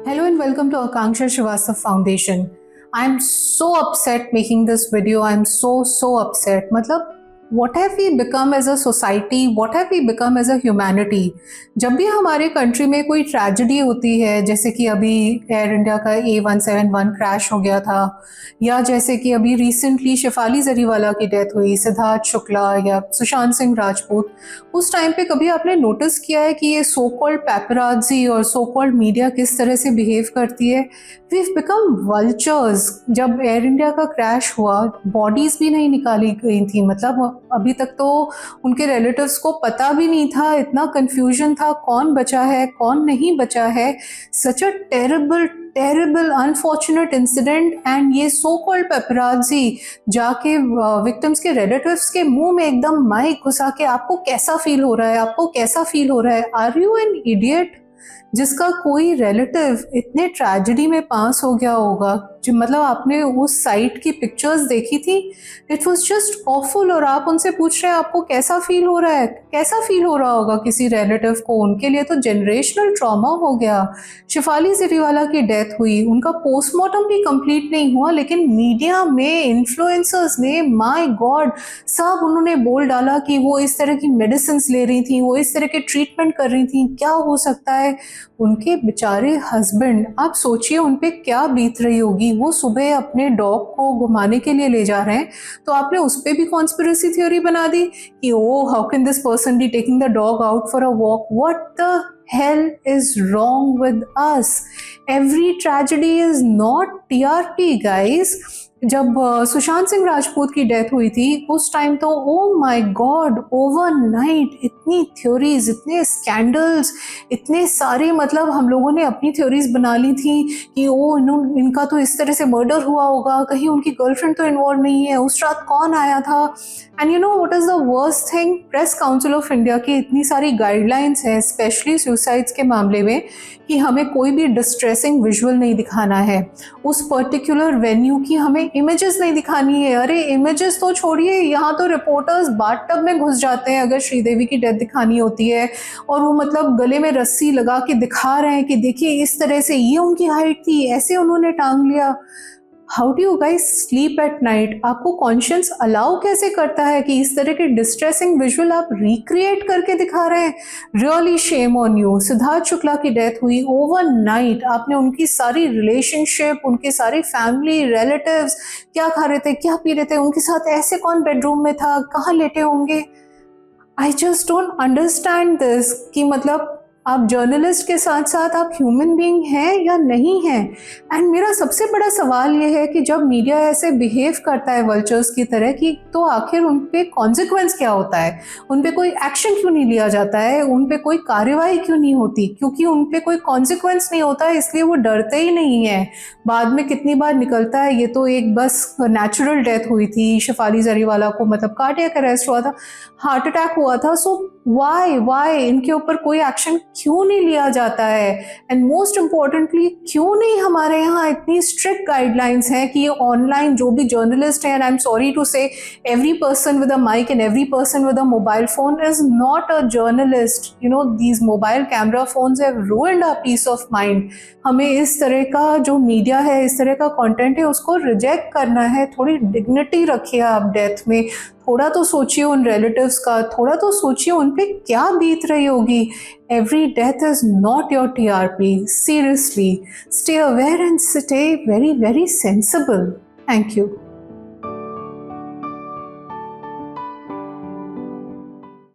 Hello and welcome to Akanksha Srivastava Foundation. I'm so upset making this video. I'm so upset. मतलब what have we become as a society? What have we become as a humanity? जब भी हमारे country में कोई tragedy होती है, जैसे कि अभी एयर इंडिया का A171 क्रैश हो गया था, या जैसे कि अभी रिसेंटली शेफाली जरीवाला की डेथ हुई, सिद्धार्थ शुक्ला या सुशांत सिंह राजपूत, उस टाइम पे कभी आपने नोटिस किया है कि ये सो कॉल्ड पैपराजी और सो कॉल्ड मीडिया किस तरह से बिहेव करती है? We've become vultures. जब एयर इंडिया का क्रैश हुआ, बॉडीज भी नहीं निकाली गई थी, मतलब अभी तक तो उनके रिलेटिव्स को पता भी नहीं था, इतना कंफ्यूजन था कौन बचा है कौन नहीं बचा है। Such a terrible unfortunate incident. And ये सो कॉल्ड पेपराजी जाके विक्टिम्स के रिलेटिव्स के मुंह में एकदम माइक घुसा के आपको कैसा फील हो रहा है, आपको कैसा फील हो रहा है, आर यू एन इडियट? जिसका कोई रिलेटिव इतने ट्रेजेडी में पास हो गया होगा, जो मतलब आपने उस साइट की पिक्चर्स देखी थी, इट वाज जस्ट ऑफुल। और आप उनसे पूछ रहे हैं आपको कैसा फील हो रहा है, कैसा फील हो रहा होगा किसी रिलेटिव को? उनके लिए तो जनरेशनल ट्रॉमा हो गया। शेफाली जरीवाला की डेथ हुई, उनका पोस्टमार्टम भी कंप्लीट नहीं हुआ, लेकिन मीडिया में इन्फ्लुएंसर्स ने, माय गॉड, सब उन्होंने बोल डाला कि वो इस तरह की मेडिसिन ले रही थी, वो इस तरह के ट्रीटमेंट कर रही थी। क्या हो सकता है? उनके बेचारे हस्बैंड, आप सोचिए उन पे क्या बीत रही होगी। वो सुबह अपने डॉग को घुमाने के लिए ले जा रहे हैं, तो आपने उस पर भी कॉन्स्पिरेसी थ्योरी बना दी कि oh how can this person be taking the dog out for a walk. What the hell is wrong with us? Every tragedy is not TRP, guys. जब सुशांत सिंह राजपूत की डेथ हुई थी, उस टाइम तो ओ माय गॉड, ओवरनाइट इतनी theories, इतने scandals, इतने सारे, मतलब हम लोगों ने अपनी थ्योरीज बना ली थी कि ओ इनका तो इस तरह से मर्डर हुआ होगा, कहीं उनकी गर्लफ्रेंड तो इन्वॉल्व नहीं है, उस रात कौन आया था। And you know what is the worst thing? Press council of India की इतनी सारी गाइडलाइंस हैं, स्पेशली सुसाइड्स के मामले में, कि हमें कोई भी डिस्ट्रेसिंग विजुअल नहीं दिखाना है, उस पर्टिकुलर वेन्यू की हमें इमेजेस नहीं दिखानी है। अरे इमेजेस तो छोड़िए, यहाँ तो रिपोर्टर्स बाथटब में घुस जाते हैं अगर श्रीदेवी की डेथ दिखानी होती है, और वो मतलब गले में रस्सी लगा के दिखा रहे हैं कि देखिए इस तरह से ये उनकी हाइट थी, ऐसे उन्होंने टांग लिया। How do you guys sleep at night? आपको कॉन्शियंस अलाउ कैसे करता है कि इस तरह के डिस्ट्रेसिंग विजुअल आप रिक्रिएट करके दिखा रहे हैं? Really shame on you. Siddharth Shukla की डेथ हुई ओवरनाइट, आपने उनकी सारी रिलेशनशिप, उनके सारे फैमिली रिलेटिव्स, क्या खा रहे थे, क्या पी रहे थे, उनके साथ ऐसे कौन बेडरूम में था, कहाँ लेटे होंगे। I just don't understand this कि मतलब आप जर्नलिस्ट के साथ साथ आप ह्यूमन बीइंग हैं या नहीं हैं। एंड मेरा सबसे बड़ा सवाल ये है कि जब मीडिया ऐसे बिहेव करता है वल्चर्स की तरह, कि तो आखिर उन पे कॉन्सिक्वेंस क्या होता है? उन पे कोई एक्शन क्यों नहीं लिया जाता है? उन पे कोई कार्यवाही क्यों नहीं होती? क्योंकि उन पे कोई कॉन्सिक्वेंस नहीं होता है, इसलिए वो डरते ही नहीं है। बाद में कितनी बार निकलता है ये तो एक बस नेचुरल डेथ हुई थी, शेफाली जरीवाला को मतलब कार्डियक अरेस्ट हुआ था, हार्ट अटैक हुआ था। सो वाई इनके ऊपर कोई एक्शन क्यों नहीं लिया जाता है? एंड मोस्ट इम्पॉर्टेंटली, क्यों नहीं हमारे यहाँ इतनी स्ट्रिक्ट गाइडलाइंस हैं कि ये ऑनलाइन जो भी जर्नलिस्ट है, and I am sorry to say, every person with a mic and every person with a mobile phone is not a journalist. You know, these mobile camera phones have ruined our peace of mind. हमें इस तरह का जो media है, इस तरह का content है, उसको रिजेक्ट करना है। थोड़ी डिग्निटी रखिए आप डेथ में, थोड़ा तो सोचिए उन रिलेटिव्स का, थोड़ा तो सोचिए उन पे क्या बीत रही होगी। Every death is not your TRP. Seriously, stay aware and stay very sensible. Thank you.